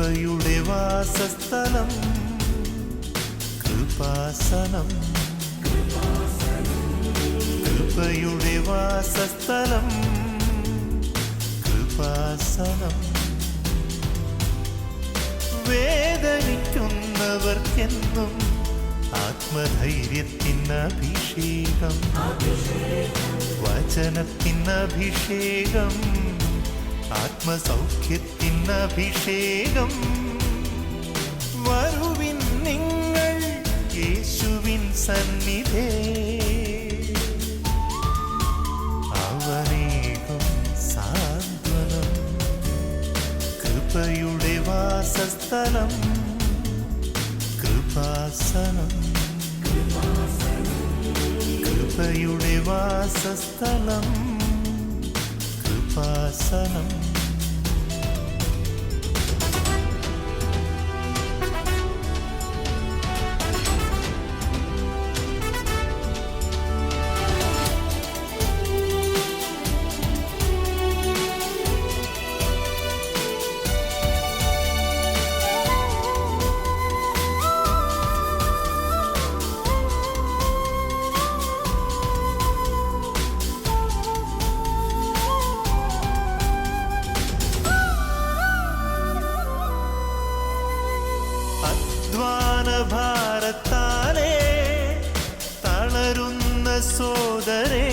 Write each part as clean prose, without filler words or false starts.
കൃപയുടെ വാസസ്ഥലം കൃപാസനം. കൃപയുടെ വാസസ്ഥലം കൃപാസനം. വേദനിക്കുന്നവർക്കെന്നും ആത്മധൈര്യത്തിനഭിഷേകം, വചനത്തിനഭിഷേകം, ആത്മസൗഖ്യത്തിനഭിഷേകം. വരുവിൻ നിങ്ങൾ യേശുവിൻ സന്നിധേ, അവനേകും സാന്ത്വനം. കൃപയുടെ വാസസ്ഥലം കൃപാസനം. കൃപയുടെ വാസസ്ഥലം കൃപാസനം. ഭാരത്താലേ തളരുന്ന സോദരേ,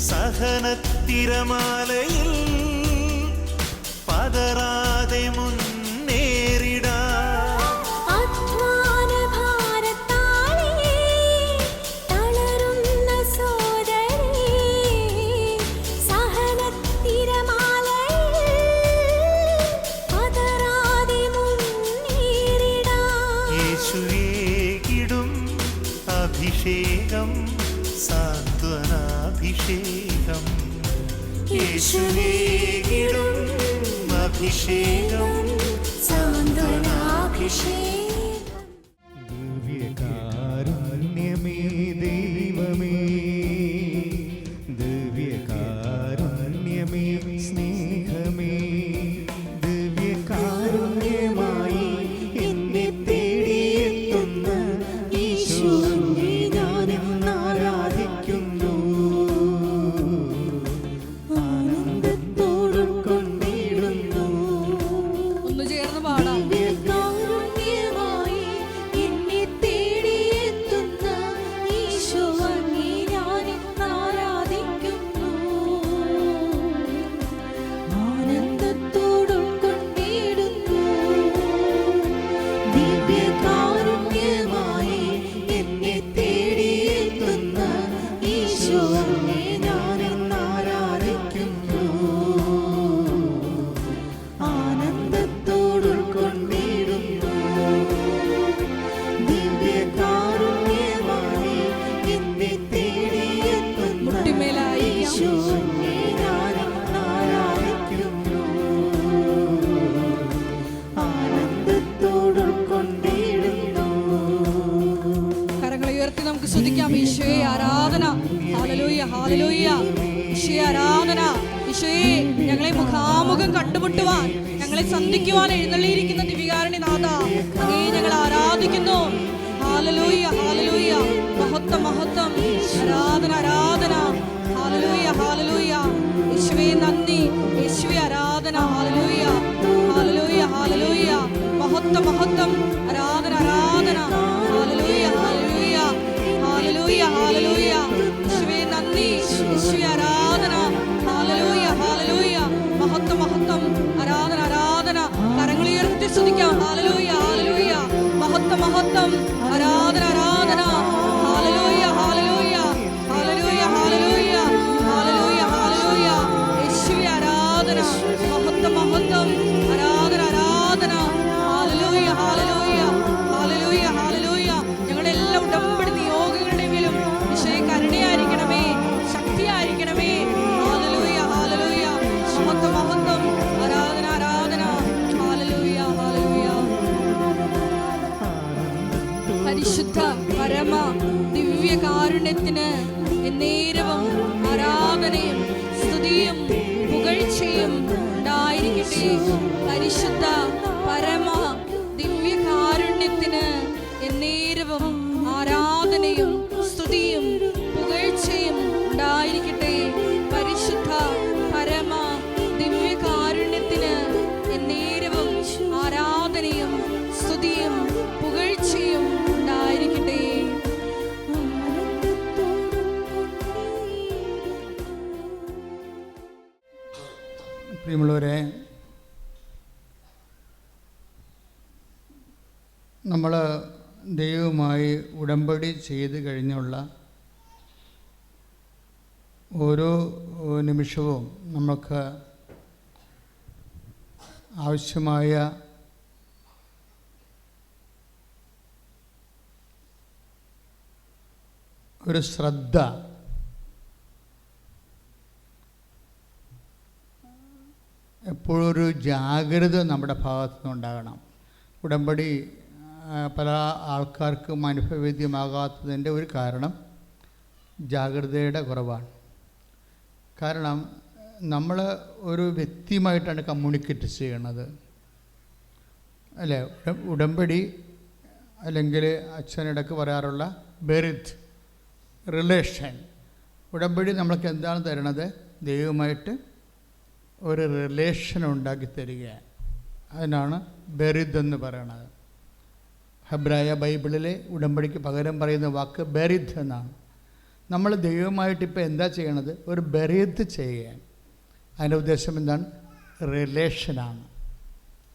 സഹനത്തിരമാലയിൽ പതറാതെ മുന്നേറിടാ. അഭിഷേകം സാന്ത്വനാഭിഷേകം. യേശുവേകിടും അഭിഷേകം സാന്ത്വനാഭിഷേകം. ദിവ്യകാരുണ്യമേ ദൈവമേ, ദിവ്യകാരുണ്യമേ സ്നേഹമേ, ദിവ്യകാരുണ്യമായി എന്നെ തേടിയെത്തുന്ന ഈശോ ഈശോയെ ആരാധന. Hallelujah hallelujah. ഈശോയെ ആരാധന. ഈശോയെ ഞങ്ങളെ മുഖാമുഖം കണ്ടുമുട്ടുവാൻ, ഞങ്ങളെ സന്ധിക്കുവാൻ എഴുന്നള്ളിയിരിക്കുന്ന ദിവ്യകാരുണ്യ നാഥ, അങ്ങേ ഞങ്ങൾ ആരാധിക്കുന്നു. Hallelujah hallelujah. മഹത്വം മഹത്വം. ആരാധന ആരാധന. Hallelujah hallelujah. യേശുവേ നന്ദി. യേശുവേ ആരാധന. Hallelujah hallelujah hallelujah. മഹത്വം മഹത്വം. ആരാധന ആരാധന. Hallelujah hallelujah hallelujah hallelujah. യേശുവേ നന്ദി. യേശുവേ ആരാധന. Hallelujah hallelujah. മഹത്വം മഹത്വം. ആരാധന ആരാധന. കരങ്ങൾ ഉയർത്തി സ്തുതിക്കാം. Hallelujah hallelujah. മഹത്വം മഹത്വം. ആരാധന ആരാധന. Hallelujah hallelujah hallelujah hallelujah hallelujah hallelujah. യേശുവേ ആരാധന. മഹത്വം മഹത്വം. ആരാധന ആരാധന. Hallelujah hallelujah hallelujah hallelujah. ഞങ്ങളുടെ എല്ലാ ഉടമ്പടി നിയോഗങ്ങളുടെ മേലും ഈശോയെ കരുണയായിരിക്കണമേ, ശക്തിയായിരിക്കണമേ. Hallelujah hallelujah. മഹത്വം മഹത്വം. ആരാധന ആരാധന. Hallelujah hallelujah. പരിശുദ്ധ പരമ ദിവ്യകാരുണ്യത്തിന് എന്നേരവും ആരാധനയും സ്തുതിയും പുകഴ്ചയും ഉണ്ടായിരിക്കട്ടെ. ഉണ്ടായിരിക്കട്ടെ. പരിശുദ്ധ പരമ ദിവ്യകാരുണ്യത്തിന് എന്നേരവും ആരാധനയും സ്തുതിയും പുകഴ്ചയും ഉണ്ടായിരിക്കട്ടെ. പരിശുദ്ധ പരമ ദിവ്യകാരുണ്യത്തിന് എന്നേരവും ആരാധനയും സ്തുതിയും പുകഴ്ചയും ഉണ്ടായിരിക്കട്ടെ. പ്രിയമുള്ളവരെ, നമ്മൾ ദൈവവുമായി ഉടമ്പടി ചെയ്ത് കഴിഞ്ഞുള്ള ഓരോ നിമിഷവും നമുക്ക് ആവശ്യമായ ഒരു ശ്രദ്ധ എപ്പോഴും ഒരു ജാഗ്രത നമ്മുടെ ഭാഗത്തു നിന്നുണ്ടാകണം. ഉടമ്പടി പല ആൾക്കാർക്കും അനുഭവവേദ്യമാകാത്തതിൻ്റെ ഒരു കാരണം ജാഗ്രതയുടെ കുറവാണ്. കാരണം നമ്മൾ ഒരു വ്യക്തിയുമായിട്ടാണ് കമ്മ്യൂണിക്കേറ്റ് ചെയ്യണത്, അല്ലേ? ഉടമ്പടി അല്ലെങ്കിൽ അച്ഛനിടക്ക് പറയാറുള്ള ബെറിത്ത് റിലേഷൻ, ഉടമ്പടി നമ്മൾക്ക് എന്താണ് തരണത്? ദൈവമായിട്ട് ഒരു റിലേഷൻ ഉണ്ടാക്കി തരികയാണ്. അതിനാണ് ബെറിദ് എന്ന് പറയണത്. ഹെബ്രായ ബൈബിളിലെ ഉടമ്പടിക്ക് പകരം പറയുന്ന വാക്ക് ബെറിദ് എന്നാണ്. നമ്മൾ ദൈവമായിട്ട് ഇപ്പോൾ എന്താ ചെയ്യണത്? ഒരു ബെറിദ് ചെയ്യുകയാണ്. അതിൻ്റെ ഉദ്ദേശം എന്താണ്? റിലേഷനാണ്.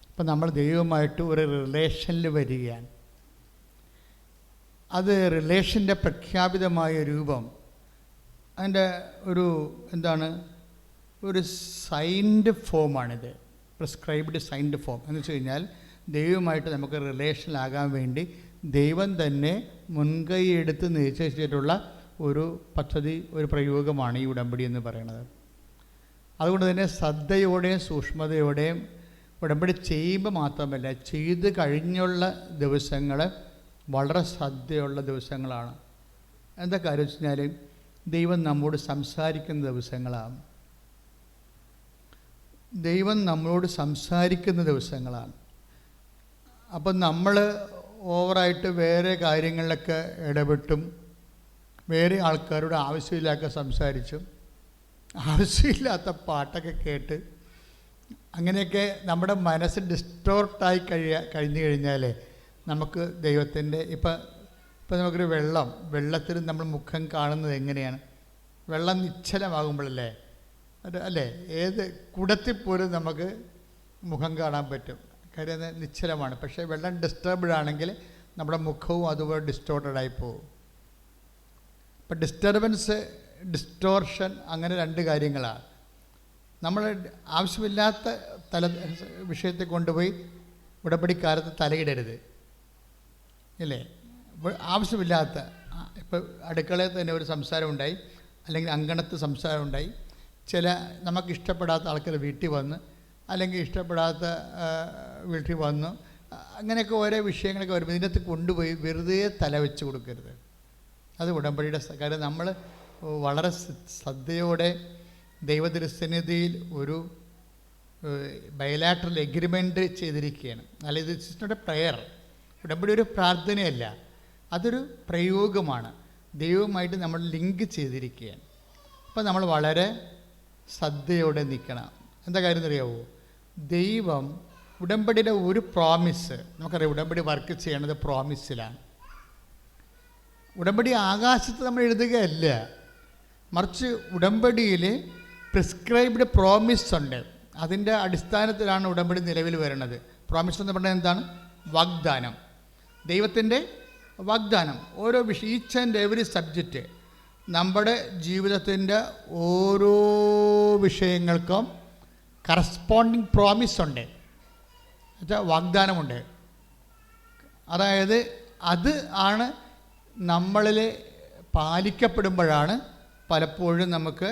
അപ്പം നമ്മൾ ദൈവമായിട്ട് ഒരു റിലേഷനിൽ വരികയാണ്. അത് റിലേഷൻ്റെ പ്രഖ്യാപിതമായ രൂപം, അതിൻ്റെ ഒരു എന്താണ്, ഒരു സൈൻഡ് ഫോമാണിത്. പ്രിസ്ക്രൈബ്ഡ് സൈൻഡ് ഫോം എന്ന് വെച്ച് കഴിഞ്ഞാൽ ദൈവമായിട്ട് നമുക്ക് റിലേഷനിലാകാൻ വേണ്ടി ദൈവം തന്നെ മുൻകൈയെടുത്ത് നിശ്ചയിച്ചിട്ടുള്ള ഒരു പദ്ധതി, ഒരു പ്രയോഗമാണ് ഈ ഉടമ്പടി എന്ന് പറയുന്നത്. അതുകൊണ്ട് തന്നെ ശ്രദ്ധയോടെയും സൂക്ഷ്മതയോടെയും ഉടമ്പടി ചെയ്യുമ്പോൾ മാത്രമല്ല, ചെയ്ത് കഴിഞ്ഞുള്ള ദിവസങ്ങൾ വളരെ ശ്രദ്ധയുള്ള ദിവസങ്ങളാണ്. എന്താ കാര്യം വെച്ച് കഴിഞ്ഞാൽ ദൈവം നമ്മോട് സംസാരിക്കുന്ന ദിവസങ്ങളാണ്. ദൈവം നമ്മളോട് സംസാരിക്കുന്ന ദിവസങ്ങളാണ്. അപ്പം നമ്മൾ ഓവറായിട്ട് വേറെ കാര്യങ്ങളിലൊക്കെ ഇടപെട്ടും വേറെ ആൾക്കാരോട് ആവശ്യമില്ലാത്ത സംസാരിച്ചും ആവശ്യമില്ലാത്ത പാട്ടൊക്കെ കേട്ട് അങ്ങനെയൊക്കെ നമ്മുടെ മനസ്സ് ഡിസ്റ്റോർട്ടായി കഴിഞ്ഞു കഴിഞ്ഞാൽ നമുക്ക് ദൈവത്തിൻ്റെ ഇപ്പം നമുക്കൊരു വെള്ളത്തിൽ നമ്മൾ മുഖം കാണുന്നത് എങ്ങനെയാണ്? വെള്ളം നിശ്ചലമാകുമ്പോഴല്ലേ, അല്ലേ? ഏത് കുടത്തിൽ പോലും നമുക്ക് മുഖം കാണാൻ പറ്റും. കാര്യം അത് നിശ്ചലമാണ്. പക്ഷേ വെള്ളം ഡിസ്റ്റർബ്ഡ് ആണെങ്കിൽ നമ്മുടെ മുഖവും അതുപോലെ ഡിസ്റ്റോർട്ടഡായി പോകും. അപ്പം ഡിസ്റ്റർബൻസ്, ഡിസ്റ്റോർഷൻ, അങ്ങനെ രണ്ട് കാര്യങ്ങളാണ്. നമ്മൾ ആവശ്യമില്ലാത്ത വിഷയത്തെ കൊണ്ടുപോയി ഉടമ്പടിക്കാലത്ത് തലയിടരുത്, ഇല്ലേ? ആവശ്യമില്ലാത്ത, ഇപ്പോൾ അടുക്കളയിൽ തന്നെ ഒരു സംസാരമുണ്ടായി, അല്ലെങ്കിൽ അങ്കണത്ത് സംസാരമുണ്ടായി, ചില നമുക്കിഷ്ടപ്പെടാത്ത ആൾക്കാർ വീട്ടിൽ വന്ന്, അല്ലെങ്കിൽ ഇഷ്ടപ്പെടാത്ത വീട്ടിൽ വന്നു, അങ്ങനെയൊക്കെ ഓരോ വിഷയങ്ങളൊക്കെ വരുമ്പോൾ ഇതിനകത്ത് കൊണ്ടുപോയി വെറുതെ തല വെച്ച് കൊടുക്കരുത്. അത് ഉടമ്പടിയുടെ കാര്യം. നമ്മൾ വളരെ ശ്രദ്ധയോടെ ദൈവതിരുസന്നിധിയിൽ ഒരു ബയലാട്രൽ എഗ്രിമെൻ്റ് ചെയ്തിരിക്കുകയാണ്. അല്ലെങ്കിൽ ഇത് ഇറ്റ്സ് നോട്ട് എ പ്രെയർ. ഉടമ്പടി ഒരു പ്രാർത്ഥനയല്ല, അതൊരു പ്രയോഗമാണ്. ദൈവവുമായിട്ട് നമ്മൾ ലിങ്ക് ചെയ്തിരിക്കുകയാണ്. അപ്പോൾ നമ്മൾ വളരെ ശ്രദ്ധയോടെ നിൽക്കണം. എന്താ കാര്യം എന്നറിയാവോ? ദൈവം ഉടമ്പടിയുടെ ഒരു പ്രോമിസ്, നമുക്കറിയാം ഉടമ്പടി വർക്ക് ചെയ്യണത് പ്രോമിസിലാണ്. ഉടമ്പടി ആകാശത്ത് നമ്മൾ എഴുതുകയല്ല, മറിച്ച് ഉടമ്പടിയിൽ പ്രിസ്ക്രൈബ്ഡ് പ്രോമിസ് ഉണ്ട്. അതിൻ്റെ അടിസ്ഥാനത്തിലാണ് ഉടമ്പടി നിലവിൽ വരുന്നത്. പ്രോമിസ് എന്ന് പറഞ്ഞാൽ എന്താണ്? വാഗ്ദാനം, ദൈവത്തിൻ്റെ വാഗ്ദാനം. ഓരോ വിഷയം, ഈച്ച് ആൻഡ് എവറി സബ്ജക്റ്റ്, നമ്മുടെ ജീവിതത്തിൻ്റെ ഓരോ വിഷയങ്ങൾക്കും കറസ്പോണ്ടിങ് പ്രോമിസ് ഉണ്ട്, എന്നുവെച്ചാൽ വാഗ്ദാനമുണ്ട്. അതായത് അത് ആണ് നമ്മളിൽ പാലിക്കപ്പെടുമ്പോഴാണ് പലപ്പോഴും നമുക്ക്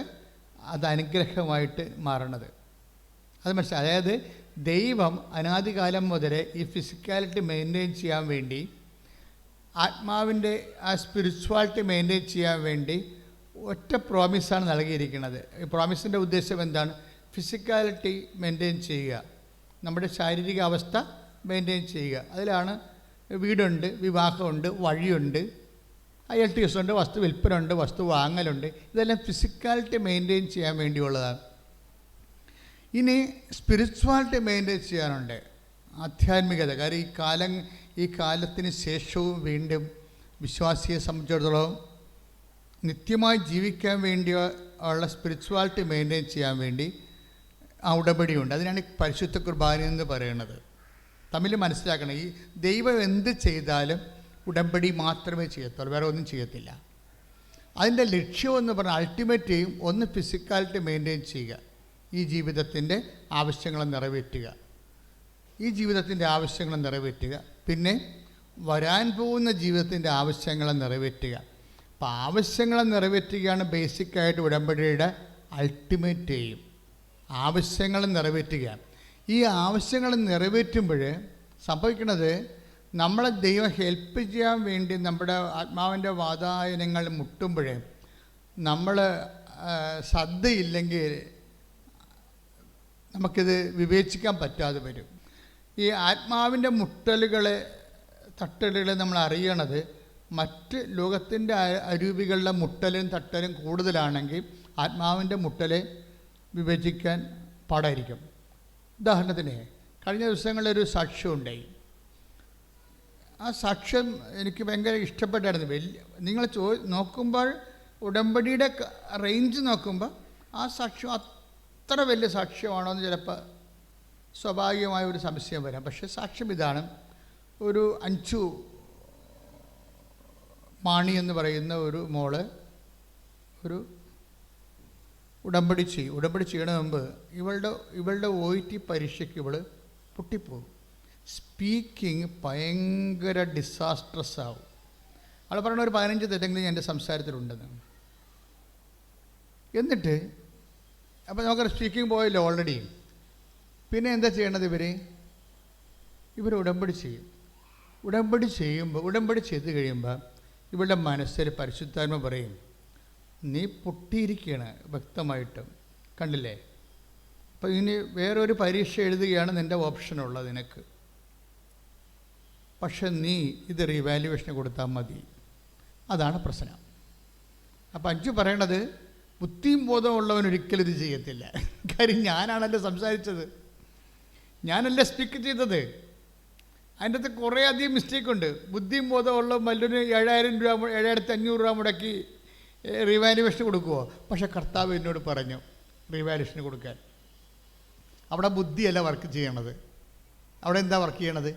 അത് അനുഗ്രഹമായിട്ട് മാറണത്. അത് മനസ്സിലായി. അതായത് ദൈവം അനാദികാലം മുതലേ ഈ ഫിസിക്കാലിറ്റി മെയിൻറ്റെയിൻ ചെയ്യാൻ വേണ്ടി, ആത്മാവിൻ്റെ ആ സ്പിരിച്വാലിറ്റി മെയിൻറ്റെയിൻ ചെയ്യാൻ വേണ്ടി ഒറ്റ പ്രോമിസാണ് നൽകിയിരിക്കുന്നത്. ഈ പ്രോമിസിൻ്റെ ഉദ്ദേശം എന്താണ്? ഫിസിക്കാലിറ്റി മെയിൻറ്റെയിൻ ചെയ്യുക, നമ്മുടെ ശാരീരിക അവസ്ഥ മെയിൻറ്റെയിൻ ചെയ്യുക. അതിലാണ് വീടുണ്ട്, വിവാഹമുണ്ട്, വഴിയുണ്ട്, ILTS ഉണ്ട്, വസ്തു വിൽപ്പനുണ്ട്, വസ്തു വാങ്ങലുണ്ട്. ഇതെല്ലാം ഫിസിക്കാലിറ്റി മെയിൻറ്റെയിൻ ചെയ്യാൻ വേണ്ടിയുള്ളതാണ്. ഇനി സ്പിരിച്വാലിറ്റി മെയിൻറ്റെയിൻ ചെയ്യാനുണ്ട്, ആധ്യാത്മികത. കാരണം ഈ കാലത്തിന് ശേഷവും വീണ്ടും വിശ്വാസിയെ സംബന്ധിച്ചിടത്തോളം നിത്യമായി ജീവിക്കാൻ വേണ്ടി ഉള്ള സ്പിരിച്വാലിറ്റി മെയിൻറ്റെയിൻ ചെയ്യാൻ വേണ്ടി ആ ഉടമ്പടിയുണ്ട്. അതിനാണ് പരിശുദ്ധ കുർബാന എന്ന് പറയുന്നത്. തമ്മിൽ മനസ്സിലാക്കണം, ഈ ദൈവം എന്ത് ചെയ്താലും ഉടമ്പടി മാത്രമേ ചെയ്യത്തുള്ളൂ, വേറെ ഒന്നും ചെയ്യത്തില്ല. അതിൻ്റെ ലക്ഷ്യമെന്ന് പറഞ്ഞാൽ അൾട്ടിമേറ്റ് ചെയ്യും ഒന്ന് ഫിസിക്കാലിറ്റി മെയിൻറ്റെയിൻ ചെയ്യുക, ഈ ജീവിതത്തിൻ്റെ ആവശ്യങ്ങൾ നിറവേറ്റുക, ഈ ജീവിതത്തിൻ്റെ ആവശ്യങ്ങൾ നിറവേറ്റുക, പിന്നെ വരാൻ പോകുന്ന ജീവിതത്തിൻ്റെ ആവശ്യങ്ങൾ നിറവേറ്റുക. അപ്പോൾ ആവശ്യങ്ങൾ നിറവേറ്റുകയാണ് ബേസിക്കായിട്ട് ഉടമ്പടിയുടെ അൾട്ടിമേറ്റ് എയിം. ആവശ്യങ്ങൾ നിറവേറ്റുക. ഈ ആവശ്യങ്ങൾ നിറവേറ്റുമ്പോൾ സംഭവിക്കുന്നത്, നമ്മളെ ദൈവം ഹെൽപ്പ് ചെയ്യാൻ വേണ്ടി നമ്മുടെ ആത്മാവിൻ്റെ വാതായനങ്ങൾ മുട്ടുമ്പോൾ നമ്മൾ ശ്രദ്ധയില്ലെങ്കിൽ നമുക്കിത് വിവേചിക്കാൻ പറ്റാതെ വരും. ഈ ആത്മാവിൻ്റെ മുട്ടലുകളെ തട്ടലുകളെ നമ്മൾ അറിയണത് മറ്റ് ലോകത്തിൻ്റെ അരൂപികളുടെ മുട്ടലും തട്ടലും കൂടുതലാണെങ്കിൽ ആത്മാവിൻ്റെ മുട്ടലെ വിവേചിക്കാൻ പാടായിരിക്കും. ഉദാഹരണത്തിന് കഴിഞ്ഞ ദിവസങ്ങളിലൊരു സാക്ഷ്യം ഉണ്ടായി. ആ സാക്ഷ്യം എനിക്ക് ഭയങ്കര ഇഷ്ടപ്പെട്ടായിരുന്നു. നിങ്ങൾ നോക്കുമ്പോൾ ഉടമ്പടിയുടെ റേഞ്ച് നോക്കുമ്പോൾ ആ സാക്ഷ്യം അത്ര വലിയ സാക്ഷ്യമാണോ എന്ന് ചിലപ്പോൾ സ്വാഭാവികമായ ഒരു സംശയം വരാം. പക്ഷേ സാക്ഷ്യം ഇതാണ്. ഒരു അഞ്ചു മാണി എന്ന് പറയുന്ന ഒരു മോള് ഒരു ഉടമ്പടി ചെയ്യണ മുമ്പ് ഇവളുടെ OIT പരീക്ഷയ്ക്ക് ഇവൾ പൊട്ടിപ്പോകും. സ്പീക്കിങ് ഭയങ്കര ഡിസാസ്ട്രസ് ആവും. അവൾ പറയുന്ന ഒരു 15 തെറ്റെങ്കിലും എൻ്റെ സംസാരത്തിലുണ്ടെന്ന്. എന്നിട്ട് അപ്പോൾ നമുക്കൊരു സ്പീക്കിംഗ് പോയല്ലോ ഓൾറെഡി. പിന്നെ എന്താ ചെയ്യണത്? ഇവർ ഉടമ്പടി ചെയ്യും. ഉടമ്പടി ചെയ്ത് കഴിയുമ്പോൾ ഇവളുടെ മനസ്സിൽ പരിശുദ്ധാത്മ പറയും, നീ പൊട്ടിയിരിക്കുകയാണ് വ്യക്തമായിട്ടും, കണ്ടില്ലേ? അപ്പോൾ ഇനി വേറൊരു പരീക്ഷ എഴുതുകയാണ് നിൻ്റെ ഓപ്ഷനുള്ളത് നിനക്ക്. പക്ഷെ നീ ഇത് റീവാലുവേഷന് കൊടുത്താൽ മതി. അതാണ് പ്രശ്നം. അപ്പം അഞ്ചു പറയണത്, ബുദ്ധിയും ബോധമുള്ളവൻ ഒരിക്കലും ഇത് ചെയ്യത്തില്ല. കാര്യം ഞാനാണല്ലോ സംസാരിച്ചത്, ഞാനല്ലേ സ്പീക്ക് ചെയ്തത്. അതിൻ്റെ അകത്ത് കുറേ അധികം മിസ്റ്റേക്കുണ്ട്. ബുദ്ധിയും ബോധമുള്ള മല്ലൊരു 7,500 രൂപ മുടക്കി റീവാലുവേഷൻ കൊടുക്കുമോ? പക്ഷെ കർത്താവ് എന്നോട് പറഞ്ഞു റീവാലുവേഷൻ കൊടുക്കാൻ. അവിടെ ബുദ്ധിയല്ല വർക്ക് ചെയ്യണത്. അവിടെ എന്താ വർക്ക് ചെയ്യണത്?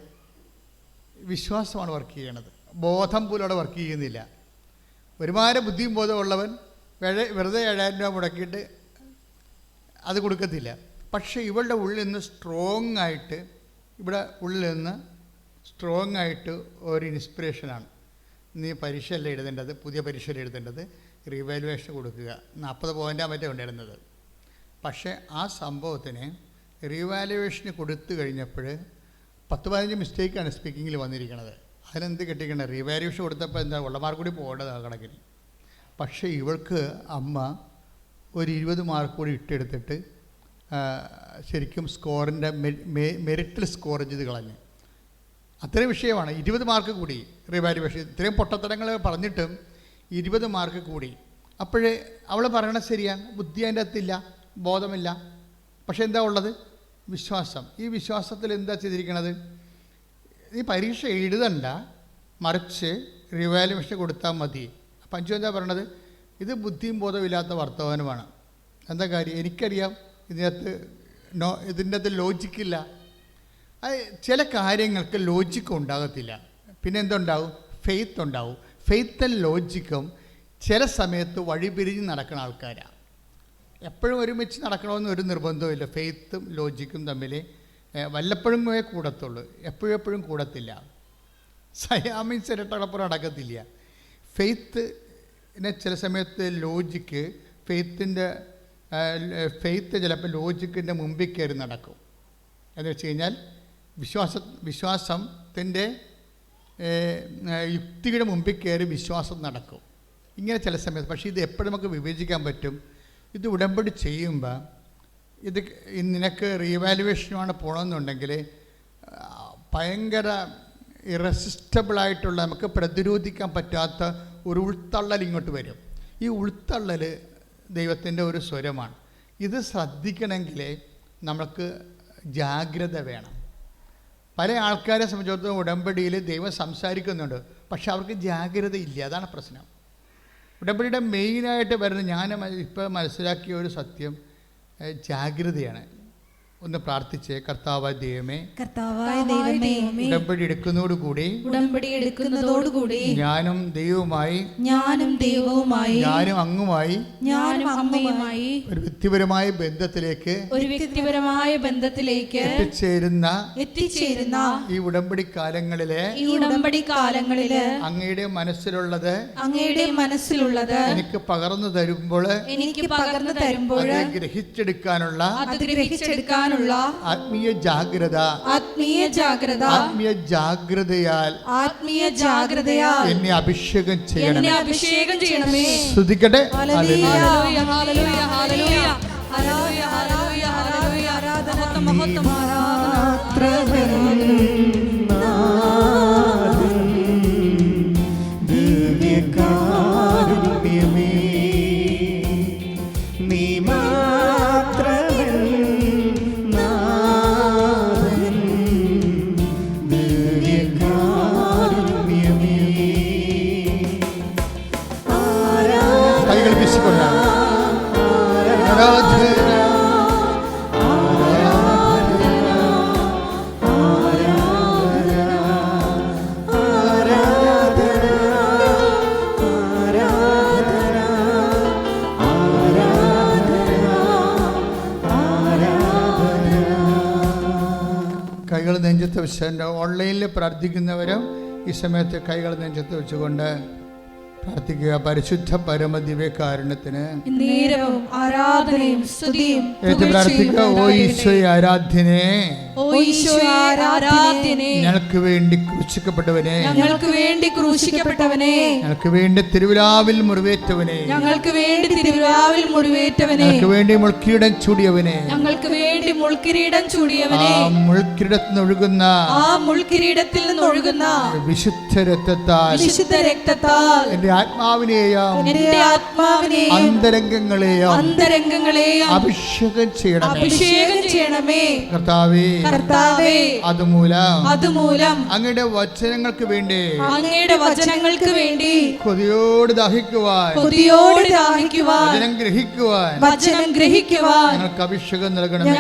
വിശ്വാസമാണ് വർക്ക് ചെയ്യണത്. ബോധം പോലും അവിടെ വർക്ക് ചെയ്യുന്നില്ല. ഒരുപാട് ബുദ്ധിയും ബോധമുള്ളവൻ വെറുതെ 7,000 രൂപ മുടക്കിയിട്ട് അത് കൊടുക്കത്തില്ല. പക്ഷേ ഇവളുടെ ഉള്ളിൽ നിന്ന് സ്ട്രോങ് ആയിട്ട് ഒരു ഇൻസ്പിറേഷനാണ്. നീ പരീക്ഷയല്ല എഴുതേണ്ടത്, പുതിയ പരീക്ഷയിൽ എഴുതേണ്ടത്, റീവാലുവേഷൻ കൊടുക്കുക. 40 പോയിൻ്റാണ് മറ്റേ ഉണ്ടായിരുന്നത്. പക്ഷേ ആ സംഭവത്തിന് റീവാലുവേഷന് കൊടുത്തു കഴിഞ്ഞപ്പോൾ 10-15 മിസ്റ്റേക്കാണ് സ്പീക്കിങ്ങിൽ വന്നിരിക്കുന്നത്. അതിനെന്ത് കിട്ടിക്കണേ? റീവാലുവേഷൻ കൊടുത്തപ്പോൾ എന്താ ഉള്ള മാർക്ക് കൂടി പോകേണ്ടത് ആ കണക്കിന്. പക്ഷേ ഇവൾക്ക് അമ്മ ഒരു 20 മാർക്ക് കൂടി ഇട്ടെടുത്തിട്ട് ശരിക്കും സ്കോറിൻ്റെ മെറിറ്റിൽ സ്കോർ ചെയ്ത് കളഞ്ഞു. അത്രയും വിഷയമാണ്. 20 മാർക്ക് കൂടി റീവാലുവേഷൻ. ഇത്രയും പൊട്ടത്തരങ്ങൾ പറഞ്ഞിട്ടും 20 മാർക്ക് കൂടി. അപ്പോഴേ അവൾ പറയണത് ശരിയാണ്, ബുദ്ധി അതിൻ്റെ അകത്തില്ല, ബോധമില്ല. പക്ഷെ എന്താ ഉള്ളത്? വിശ്വാസം. ഈ വിശ്വാസത്തിൽ എന്താ ചെയ്തിരിക്കണത്? ഈ പരീക്ഷ എഴുതണ്ട, മറിച്ച് റീവാലുവേഷൻ കൊടുത്താൽ മതി. അപ്പം അഞ്ചു എന്താ പറയണത്? ഇത് ബുദ്ധിയും ബോധമില്ലാത്ത വർത്തമാനമാണ്. എന്താ കാര്യം? എനിക്കറിയാം ഇതിൻ്റെ അകത്ത് ലോജിക്കില്ല. അത് ചില കാര്യങ്ങൾക്ക് ലോജിക്ക് ഉണ്ടാകത്തില്ല. പിന്നെ എന്തുണ്ടാവും? ഫെയ്ത്ത് ഉണ്ടാവും. ഫെയ്ത്തും ലോജിക്കും ചില സമയത്ത് വഴിപിരിഞ്ഞ് നടക്കുന്ന ആൾക്കാരാണ്. എപ്പോഴും ഒരുമിച്ച് നടക്കണമെന്ന് ഒരു നിർബന്ധവുമില്ല. ഫെയ്ത്തും ലോജിക്കും തമ്മിൽ വല്ലപ്പോഴും കൂടത്തുള്ളൂ, എപ്പോഴും കൂടത്തില്ല. സയാമീൻ ചിരട്ടകളപ്പുറം നടക്കത്തില്ല. ഫെയ്ത്തിനെ ചില സമയത്ത് ലോജിക്ക്, ഫെയ്ത്ത് ചിലപ്പോൾ ലോജിക്കിൻ്റെ മുമ്പിൽ കയറി നടക്കും. എന്ന് വെച്ച് കഴിഞ്ഞാൽ വിശ്വാസത്തിൻ്റെ യുക്തിയുടെ മുമ്പിൽ കയറി വിശ്വാസം നടക്കും. ഇങ്ങനെ ചില സമയത്ത്. പക്ഷേ ഇത് എപ്പോഴും നമുക്ക് വിവേചിക്കാൻ പറ്റും. ഇത് ഉടമ്പടി ചെയ്യുമ്പോൾ ഇത് നിനക്ക് റീവാലുവേഷനുമാണ് പോകണമെന്നുണ്ടെങ്കിൽ ഭയങ്കര ഇറസിസ്റ്റബിളായിട്ടുള്ള നമുക്ക് പ്രതിരോധിക്കാൻ പറ്റാത്ത ഒരു ഉൾത്തള്ളൽ ഇങ്ങോട്ട് വരും. ഈ ഉൾത്തള്ളൽ ദൈവത്തിൻ്റെ ഒരു സ്വരമാണ്. ഇത് ശ്രദ്ധിക്കണമെങ്കിൽ നമുക്ക് ജാഗ്രത വേണം. പല ആൾക്കാരെ സംബന്ധിച്ചിടത്തോളം ഉടമ്പടിയിൽ ദൈവം സംസാരിക്കുന്നുണ്ട്, പക്ഷെ അവർക്ക് ജാഗ്രത ഇല്ല. അതാണ് പ്രശ്നം. ഉടമ്പടിയുടെ മെയിനായിട്ട് വരുന്ന ഞാൻ ഇപ്പോൾ മനസ്സിലാക്കിയ ഒരു സത്യം ജാഗ്രതയാണ്. ഒന്ന് പ്രാർത്ഥിച്ചേ. കർത്താവായ ദൈവമേ, ഉടമ്പടി എടുക്കുന്നതോടുകൂടി ഞാനും ദൈവവുമായി ഞാനും അങ്ങുമായി ഒരു വ്യക്തിപരമായ ബന്ധത്തിലേക്ക് എത്തിച്ചേരുന്ന ഈ ഉടമ്പടി കാലങ്ങളിലെ അങ്ങയുടെ മനസ്സിലുള്ളത് എനിക്ക് പകർന്നു തരുമ്പോൾ ഗ്രഹിച്ചെടുക്കാനുള്ള ആത്മീയ ജാഗ്രതയാൽ എന്നെ അഭിഷേകം ചെയ്യണമേ. സ്തുതിക്കട്ടെ. കൈകൾ നെഞ്ചത്ത് വെച്ച് ഓൺലൈനിൽ പ്രാർത്ഥിക്കുന്നവരും ഈ സമയത്ത് കൈകൾ നെഞ്ചത്ത് വെച്ചുകൊണ്ട് പ്രാർത്ഥിക്കുക. പരിശുദ്ധ പരമദിവ്യകാരുണ്യത്തിന് ആരാധനയും സ്തുതിയും പ്രാർത്ഥിക്കുക. ഓ ഈശോയെ ആരാധ്യനേ, ഞങ്ങൾക്ക് വേണ്ടി ക്രൂശിക്കപ്പെട്ടവനെ, ഞങ്ങൾക്ക് വേണ്ടി തിരുവിലാവിൽ മുറിവേറ്റവനെ, ഞങ്ങൾക്ക് വേണ്ടി മുൾക്കിരീടം ചൂടിയവനെ, ആ മുൾക്കിരീടത്തിൽ നിന്നൊഴുകുന്ന വിശുദ്ധ രക്തത്താൽ എന്റെ ആത്മാവിനെയും അന്തരംഗങ്ങളെയും അഭിഷേകം ചെയ്യണമേ. കർത്താവേ, അതുമൂലം അങ്ങയുടെ വചനങ്ങൾക്ക് വേണ്ടി കൊതിയോട് ദാഹിക്കുവാൻ വചനം ഗ്രഹിക്കുവാൻ ഞങ്ങൾക്ക് അഭിഷേകം നൽകണമേ.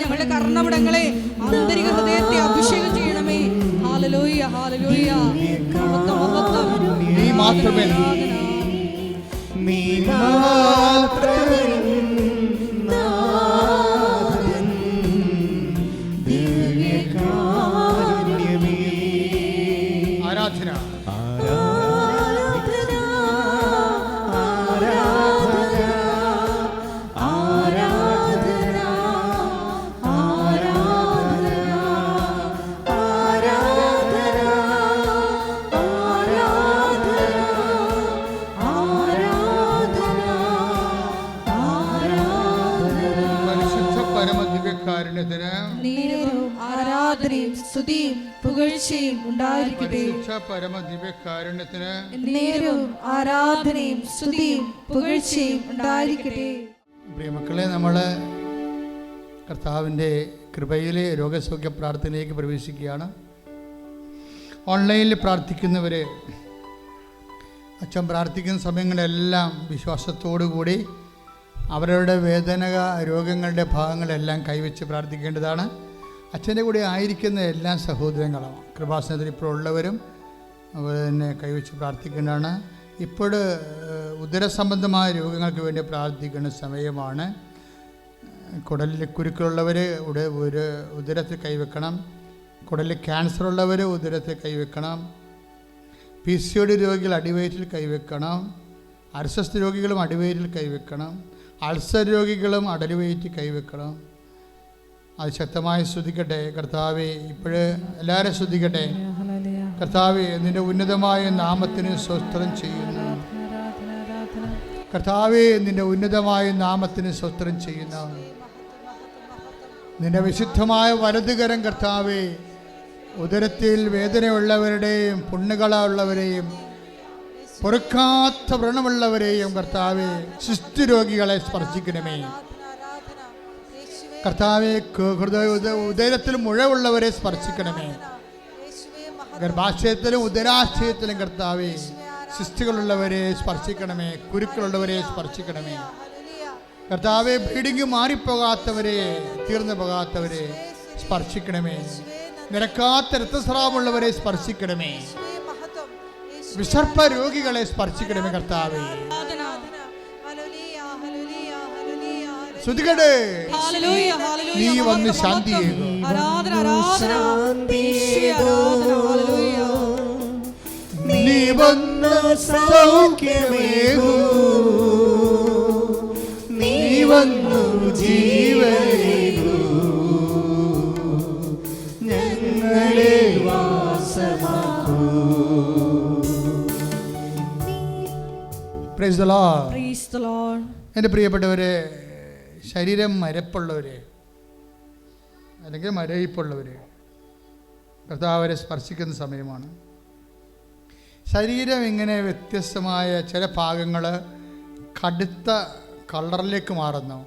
ഞങ്ങളുടെ കർണപടങ്ങളെ ആന്തരിക ഹൃദയത്തെ അഭിഷേകം ചെയ്യണമേ. Hallelujah, hallelujah. നീ മാത്രമേ ആരാധന ആരാധനയും സ്തുതിയും പുകഴ്ചയും ഉണ്ടായിരിക്കട്ടെ. പരമദിവ്യകാരുണ്യത്തിന് ആരാധനയും സ്തുതിയും പുകഴ്ചയും ഉണ്ടായിരിക്കട്ടെ. പ്രിയമക്കളെ, നമ്മൾ കർത്താവിൻ്റെ കൃപയിലെ രോഗസൗഖ്യ പ്രാർത്ഥനയിലേക്ക് പ്രവേശിക്കുകയാണ്. ഓൺലൈനിൽ പ്രാർത്ഥിക്കുന്നവർ അച്ഛൻ പ്രാർത്ഥിക്കുന്ന സമയങ്ങളിലെല്ലാം വിശ്വാസത്തോടു കൂടി അവരുടെ രോഗങ്ങളുടെ ഭാഗങ്ങളെല്ലാം കൈവച്ച് പ്രാർത്ഥിക്കേണ്ടതാണ്. അച്ഛൻ്റെ കൂടെ ആയിരിക്കുന്ന എല്ലാ സഹോദരങ്ങളും കൃപാസനത്തിൽ ഇപ്പോൾ ഉള്ളവരും അതുപോലെ തന്നെ കൈവച്ച് പ്രാർത്ഥിക്കേണ്ടതാണ്. ഇപ്പോൾ ഉദരസംബന്ധമായ രോഗങ്ങൾക്ക് വേണ്ടി പ്രാർത്ഥിക്കുന്ന സമയമാണ്. കുടലിൽ കുരുക്കളുള്ളവർ ഉദരത്തിൽ കൈവെക്കണം. കുടലിൽ ക്യാൻസർ ഉള്ളവർ ഉദരത്തിൽ കൈവെക്കണം. PCOD രോഗികൾ അടിവയറ്റിൽ കൈവെക്കണം. അർശസ് രോഗികളും അടിവയറ്റിൽ കൈവെക്കണം. അൾസർ രോഗികളും അടലുവയറ്റിൽ കൈവെക്കണം. അത് ശക്തമായി ശ്രദ്ധിക്കട്ടെ. കർത്താവെ, ഇപ്പോഴ് എല്ലാവരും ശ്രദ്ധിക്കട്ടെ. കർത്താവെ, നിന്റെ ഉന്നതമായ നാമത്തിന് സ്തോത്രം ചെയ്യുന്നു. കർത്താവേ, നിന്റെ ഉന്നതമായ നാമത്തിന് സ്തോത്രം ചെയ്യുന്ന നിന്റെ വിശുദ്ധമായ വലതുകരം കർത്താവേ, ഉദരത്തിൽ വേദനയുള്ളവരുടെയും പുണ്ണുകളുള്ളവരെയും പൊറുക്കാത്ത വ്രണമുള്ളവരെയും കർത്താവേ, കുഷ്ഠരോഗികളെ സ്പർശിക്കണമേ കർത്താവേ. ഉദരത്തിൽ മുഴവുള്ളവരെ സ്പർശിക്കണമേ. ഗർഭാശയത്തിലും ഉദരാശയത്തിലും കർത്താവേ, സിസ്റ്റുകളുള്ളവരെ സ്പർശിക്കണമേ. കുരുക്കളുള്ളവരെ സ്പർശിക്കണമേ കർത്താവെ. ബ്ലീഡിങ് മാറിപ്പോകാത്തവരെ, തീർന്നു പോകാത്തവരെ സ്പർശിക്കണമേ. നിരക്കാത്ത രക്തസ്രാവമുള്ളവരെ സ്പർശിക്കണമേ. വിസർപ്പ രോഗികളെ സ്പർശിക്കണമേ കർത്താവേ. ശ്രുതികടേ, നീ വന്ന് ശാന്തിയേകൂ. നീ വന്ന് സൗഖ്യമേകൂ. നീ വന്നു ജീവനേകൂ. ഞങ്ങളെ വാസമാക്കൂ. Praise the lord. Praise the lord. എൻ്റെ പ്രിയപ്പെട്ടവരെ, ശരീരം മരപ്പുള്ളവരെ അല്ലെങ്കിൽ മരയിപ്പുള്ളവരെ കർത്താവരെ സ്പർശിക്കുന്ന സമയമാണ്. ശരീരം ഇങ്ങനെ വ്യത്യസ്തമായ ചില ഭാഗങ്ങൾ കടുത്ത കളറിലേക്ക് മാറുന്നു,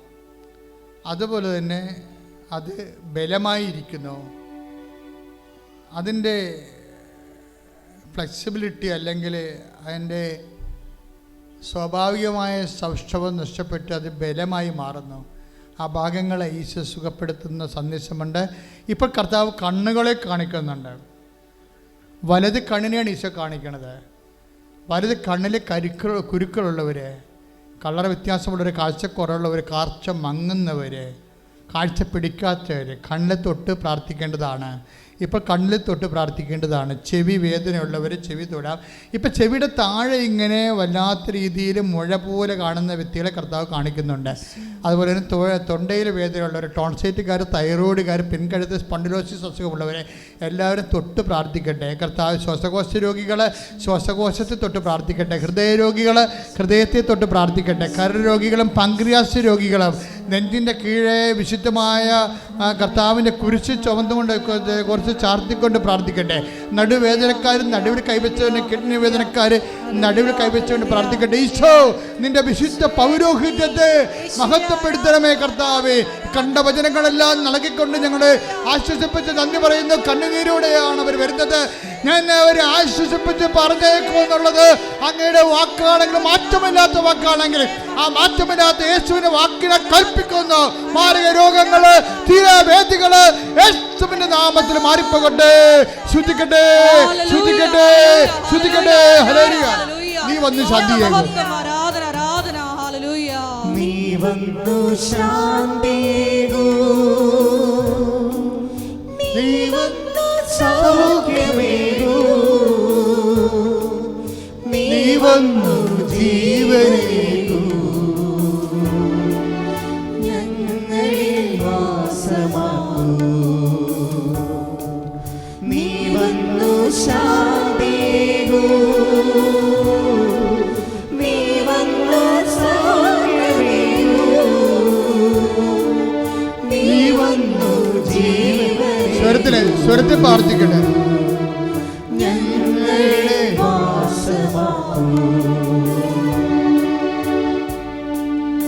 അതുപോലെ തന്നെ അത് ബലമായിരിക്കുന്നു. അതിൻ്റെ ഫ്ലെക്സിബിലിറ്റി അല്ലെങ്കിൽ അതിൻ്റെ സ്വാഭാവികമായ സൗഷ്ഠവം നഷ്ടപ്പെട്ട് അത് ബലമായി മാറുന്നു. ആ ഭാഗങ്ങളെ ഈശോ സുഖപ്പെടുത്തുന്ന സന്ദേശമുണ്ട്. ഇപ്പോൾ കർത്താവ് കണ്ണുകളെ കാണിക്കുന്നുണ്ട്. വലത് കണ്ണിനെയാണ് ഈശോ കാണിക്കുന്നത്. വലത് കണ്ണിൽ കുരുക്കളുള്ളവർ, കളർ വ്യത്യാസമുള്ളവർ, കാഴ്ചക്കുറവുള്ളവർ, കാഴ്ച മങ്ങുന്നവർ, കാഴ്ച പിടിക്കാത്തവർ കണ്ണിൽ തൊട്ട് പ്രാർത്ഥിക്കേണ്ടതാണ്. ഇപ്പോൾ കണ്ണിൽ തൊട്ട് പ്രാർത്ഥിക്കേണ്ടതാണ്. ചെവി വേദനയുള്ളവർ ചെവി തൊടാം. ഇപ്പം ചെവിയുടെ താഴെ ഇങ്ങനെ വല്ലാത്ത രീതിയിൽ മുഴ പോലെ കാണുന്ന വ്യക്തികളെ കർത്താവ് കാണിക്കുന്നുണ്ട്. അതുപോലെ തന്നെ തൊണ്ടയിൽ വേദനയുള്ളവർ, ടോൺസൈറ്റുകാർ, തൈറോയിഡുകാർ, പിൻകഴുത്ത് സ്പോണ്ടിലോസിസ് അസുഖമുള്ളവരെ എല്ലാവരും തൊട്ട് പ്രാർത്ഥിക്കട്ടെ. കർത്താവ് ശ്വാസകോശ രോഗികൾ ശ്വാസകോശത്തെ തൊട്ട് പ്രാർത്ഥിക്കട്ടെ. ഹൃദയ രോഗികൾ ഹൃദയത്തെ തൊട്ട് പ്രാർത്ഥിക്കട്ടെ. കരൾ രോഗികളും പങ്ക്രിയാസ് രോഗികളും നെഞ്ചിൻ്റെ കീഴെ വിശുദ്ധമായ കർത്താവിൻ്റെ കുരിശ് ചുമന്നുകൊണ്ട് കുറച്ച് ചാർത്തിക്കൊണ്ട് പ്രാർത്ഥിക്കട്ടെ. നടുവേദനക്കാരും നടുവിൽ കൈവച്ചവന്, കിഡ്നി വേദനക്കാർ നടുവിൽ കൈവച്ചുകൊണ്ട് പ്രാർത്ഥിക്കട്ടെ. ഈശോ, നിന്റെ വിശുദ്ധ പൗരോഹിത്യത്തെ മഹത്വപ്പെടുത്തണമേ കർത്താവേ. കണ്ട വചനങ്ങളെല്ലാം നൽകിക്കൊണ്ട് ഞങ്ങളെ ആശ്വസിപ്പിച്ച് നന്ദി പറയുന്നു. കണ്ണുനീരോടെയാണ് അവർ വരുന്നത്. ഞാൻ അവരെ ആശ്വസിപ്പിച്ച് പറഞ്ഞേക്കുമെന്നുള്ളത് അങ്ങയുടെ വാക്കാണെങ്കിൽ, മാറ്റമില്ലാത്ത വാക്കാണെങ്കിൽ ആ മാറ്റമില്ലാത്ത യേശുവിന്റെ വാക്കിനെ കൽപ്പിക്കുന്നു. മാരക രോഗങ്ങള്, തീരാവേദികള് യേശുവിന്റെ നാമത്തിൽ മാറിപ്പോകട്ടെ. ശുദ്ധിക്കട്ടെ, ശുദ്ധിക്കട്ടെ, ശുദ്ധിക്കട്ടെ. ഹല്ലേലൂയ. നീ വന്ന് ശാന്തിയേകൂ. നീ വന്നു ശാന്തിയേകൂ. നീ വന്നു സൗഖ്യമേകൂ. നീ വന്നു ജീവനേകൂ. ഞങ്ങളിൽ വാസമാക്കൂ. നീ വന്നു ശാന്തിയേകൂ. നീ വന്നു സൗഖ്യമേകൂ. നീ വന്നു ജീവനേകൂ. സ്വരത്തിൽ പ്രാർത്ഥിക്കട്ടെ. ഞങ്ങളെ വാസമാക്കൂ.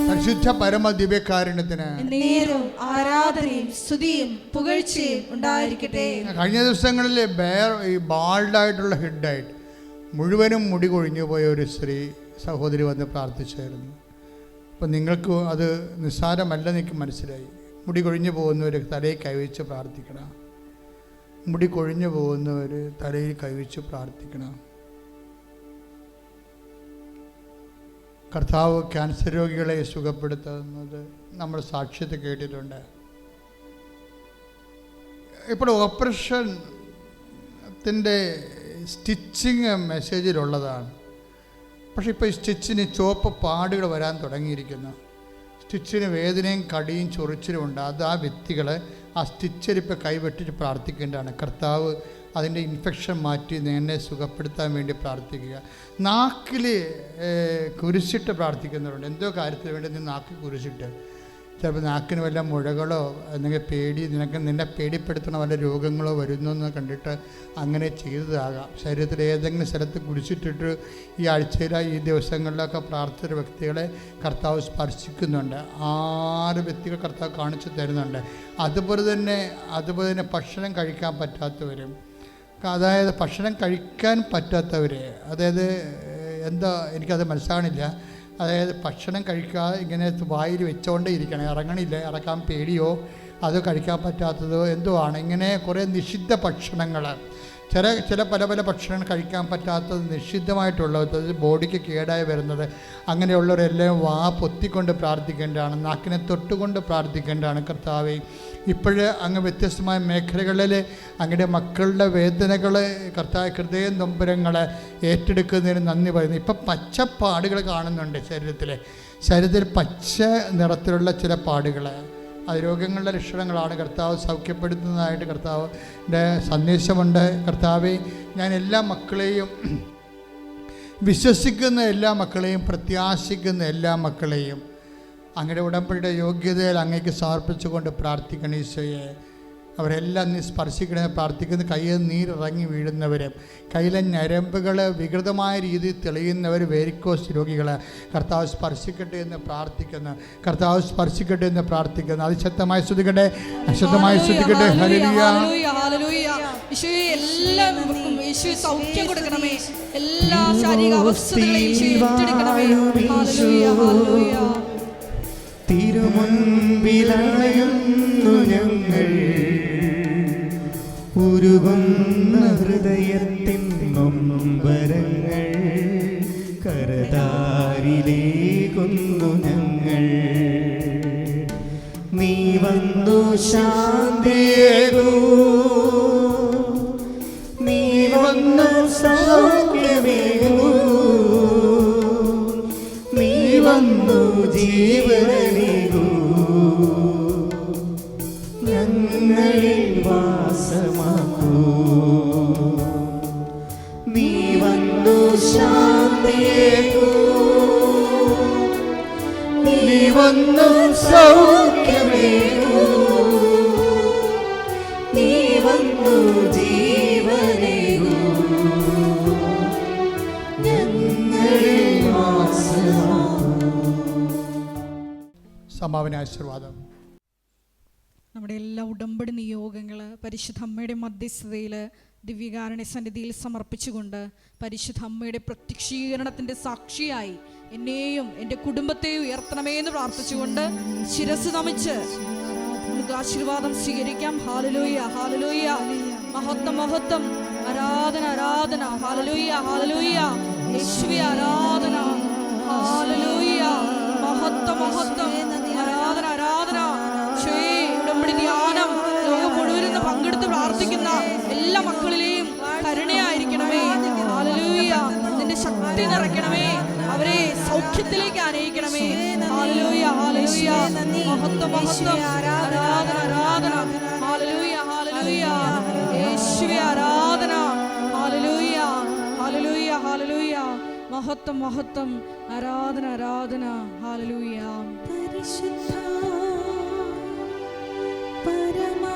പരിശുദ്ധ പരമ ദിവ്യകാരുണ്യത്തിന് നേരും ആരാധനയും സ്തുതിയും പുകഴ്ചയും ഉണ്ടായിരിക്കട്ടെ. കഴിഞ്ഞ ദിവസങ്ങളിൽ ഈ ബാൾഡായിട്ടുള്ള ഹെഡായിട്ട് മുഴുവനും മുടി കൊഴിഞ്ഞു പോയ ഒരു സ്ത്രീ സഹോദരി വന്ന് പ്രാർത്ഥിച്ചായിരുന്നു. അപ്പം നിങ്ങൾക്ക് അത് നിസ്സാരമല്ലെന്ന് എനിക്ക് മനസ്സിലായി. മുടി കൊഴിഞ്ഞു പോകുന്നവർ തലയിൽ കൈവച്ച് പ്രാർത്ഥിക്കണം. മുടി കൊഴിഞ്ഞു പോകുന്നവർ തലയിൽ കൈവച്ച് പ്രാർത്ഥിക്കണം. കർത്താവ് ക്യാൻസർ രോഗികളെ സുഖപ്പെടുത്തുന്നത് നമ്മൾ സാക്ഷ്യത്തെ കേട്ടിട്ടുണ്ട്. ഇപ്പോൾ ഓപ്പറേഷത്തിൻ്റെ സ്റ്റിച്ചിങ് മെസ്സേജിലുള്ളതാണ്. പക്ഷെ ഇപ്പോൾ ഈ സ്റ്റിച്ചിന് ചുവപ്പ് പാടുകൾ വരാൻ തുടങ്ങിയിരിക്കുന്നു. സ്റ്റിച്ചിന് വേദനയും കടിയും ചൊറിച്ചിലും ഉണ്ട്. അത് ആ വ്യക്തികൾ ആ സ്റ്റിച്ചരിപ്പോൾ കൈവെട്ടിട്ട് പ്രാർത്ഥിക്കേണ്ടതാണ്. കർത്താവ് അതിൻ്റെ ഇൻഫെക്ഷൻ മാറ്റി എന്നെ സുഖപ്പെടുത്താൻ വേണ്ടി പ്രാർത്ഥിക്കുക. നാക്കിൽ കുരിശിട്ട് പ്രാർത്ഥിക്കുന്നവരുണ്ട്. എന്തോ കാര്യത്തിന് വേണ്ടി നീ നാക്കിൽ കുരിശിട്ട്, ചിലപ്പോൾ നാക്കിന് വല്ല മുഴകളോ അല്ലെങ്കിൽ നിന്നെ പേടിപ്പെടുത്തുന്ന വല്ല രോഗങ്ങളോ വരുന്നു എന്ന് കണ്ടിട്ട് അങ്ങനെ ചെയ്തതാകാം. ശരീരത്തിൽ ഏതെങ്കിലും സ്ഥലത്ത് കുരിശിട്ടിട്ട് ഈ ആഴ്ചയിലോ ഈ ദിവസങ്ങളിലൊക്കെ പ്രാർത്ഥിച്ച വ്യക്തികളെ കർത്താവ് സ്പർശിക്കുന്നുണ്ട്. 6 വ്യക്തികൾ കർത്താവ് കാണിച്ചു തരുന്നുണ്ട്. അതുപോലെ തന്നെ ഭക്ഷണം കഴിക്കാൻ പറ്റാത്തവരും, അതായത് ഭക്ഷണം കഴിക്കാൻ പറ്റാത്തവർ, അതായത് എന്താ എനിക്കത് മനസ്സിലാകണില്ല. അതായത് ഭക്ഷണം കഴിക്കാതെ ഇങ്ങനെ വായിൽ വെച്ചുകൊണ്ടേ ഇരിക്കണം, ഇറങ്ങണില്ല, ഇറക്കാൻ പേടിയോ അത് കഴിക്കാൻ പറ്റാത്തതോ എന്തോ ആണ്. ഇങ്ങനെ കുറേ നിഷിദ്ധ ഭക്ഷണങ്ങൾ, ചില പല ഭക്ഷണങ്ങൾ കഴിക്കാൻ പറ്റാത്തത്, നിഷിദ്ധമായിട്ടുള്ളത്, ബോഡിക്ക് കേടായി വരുന്നത്, അങ്ങനെയുള്ളവരെല്ലാം വാ പൊത്തിക്കൊണ്ട് പ്രാർത്ഥിക്കേണ്ടതാണ്, നാക്കിനെ തൊട്ടുകൊണ്ട് പ്രാർത്ഥിക്കേണ്ടതാണ്. കർത്താവേ, ഇപ്പോഴ് അങ്ങ് വ്യത്യസ്തമായ മേഖലകളിൽ അങ്ങയുടെ മക്കളുടെ വേദനകൾ, കർത്താവ് ഹൃദയ നൊമ്പരങ്ങൾ ഏറ്റെടുക്കുന്നതിന് നന്ദി പറയുന്നു. ഇപ്പം പച്ചപ്പാടുകൾ കാണുന്നുണ്ട് ശരീരത്തിൽ പച്ച നിറത്തിലുള്ള ചില പാടുകൾ, അത് രോഗങ്ങളുടെ ലക്ഷണങ്ങളാണ്. കർത്താവ് സൗഖ്യപ്പെടുത്തുന്നതായിട്ട് കർത്താവിൻ്റെ സന്ദേശമുണ്ട്. കർത്താവെ, ഞാൻ എല്ലാ മക്കളെയും, വിശ്വസിക്കുന്ന എല്ലാ മക്കളെയും, പ്രത്യാശിക്കുന്ന എല്ലാ മക്കളെയും അങ്ങയുടെ ഉടമ്പടിയുടെ യോഗ്യതയിൽ അങ്ങേക്ക് സമർപ്പിച്ചുകൊണ്ട് പ്രാർത്ഥിക്കണം. ഈശോയെ, അവരെല്ലാം നീ സ്പർശിക്കണമെന്ന് പ്രാർത്ഥിക്കുന്ന, കയ്യിൽ നീരിറങ്ങി വീഴുന്നവർ, കയ്യിലെ ഞരമ്പുകൾ വികൃതമായ രീതിയിൽ തെളിയുന്നവർ, വേരിക്കോസ് രോഗികൾ, കർത്താവ് സ്പർശിക്കട്ടെ എന്ന് പ്രാർത്ഥിക്കുന്നു. കർത്താവ് സ്പർശിക്കട്ടെ എന്ന് പ്രാർത്ഥിക്കുന്നു. അതിശക്തമായി സ്തുതിക്കട്ടെ, അശുദ്ധമായി സ്തുതിക്കട്ടെ. ഹല്ലേലൂയ, ഈശോയെ, എല്ലാം സൗഖ്യം കൊടുക്കണമേ, എല്ലാ ശാരീരിക അവസ്ഥകളെയും ഏറ്റെടുക്കണമേ. Hallelujah, hallelujah. തിരുമുൻപിലണയുന്നു ഞങ്ങൾ, ഉരുകുന്ന ഹൃദയത്തിൻ നൊമ്പരങ്ങൾ കരതാരിലേകുന്നു ഞങ്ങൾ. നീ വന്നു ശാന്തിയേകൂ, നീ വന്നു സൗഖ്യമേകൂ, നീ വന്നു ജീവനേകൂ, ഞങ്ങളിൽ വാസമാക്കൂ. നീ വന്നു ശാന്തിയേകൂ, നീ വന്നു സൗഖ്യമേകൂ, നീ വന്നു ജീവനേകൂ, ഞങ്ങളിൽ വാസമാക്കൂ. സമാപന ആശീർവാദം. നമ്മുടെ എല്ലാ ഉടമ്പടി നിയോഗങ്ങൾ പരിശുദ്ധ അമ്മയുടെ മധ്യസ്ഥതയിൽ ദിവ്യകാരുണ്യ സന്നിധിയിൽ സമർപ്പിച്ചുകൊണ്ട്, പരിശുദ്ധ അമ്മയുടെ പ്രത്യക്ഷീകരണത്തിൻ്റെ സാക്ഷിയായി എന്നെയും എൻ്റെ കുടുംബത്തെയും ഉയർത്തണമേ എന്ന് പ്രാർത്ഥിച്ചുകൊണ്ട് ശിരസ് നമിച്ച് നമുക്ക് ആശീർവാദം സ്വീകരിക്കാം. Hallelujah, hallelujah. മഹത്വം, മഹത്വം. ആരാധന, ആരാധന. Hallelujah, hallelujah. യേശുവേ ആരാധന. ഹല്ലേലൂയ. മഹത്വം, മഹത്വം. ആരാധന, ആരാധന. ഉടമ്പടി ധ്യാനം ലോകം മുഴുവൻ പങ്കെടുത്ത് പ്രാർത്ഥിക്കുന്ന എല്ലാ മക്കളിലെയും കരുണയായിരിക്കണമേ. ഹല്ലേലൂയ. നിന്റെ ശക്തി നിറയ്ക്കണമേ, അവരെ സൗഖ്യത്തിലേക്ക് ആനയിക്കണമേ. Hallelujah, hallelujah. മഹത്വം, മഹത്വം. ആരാധന, ആരാധന. Hallelujah, hallelujah. യേശുവേ ആരാധന. Hallelujah, hallelujah, hallelujah. മഹത്വം, മഹത്വം. ആരാധന, ആരാധന. ഹല്ലേലൂയ. പരിശുദ്ധ പരമാ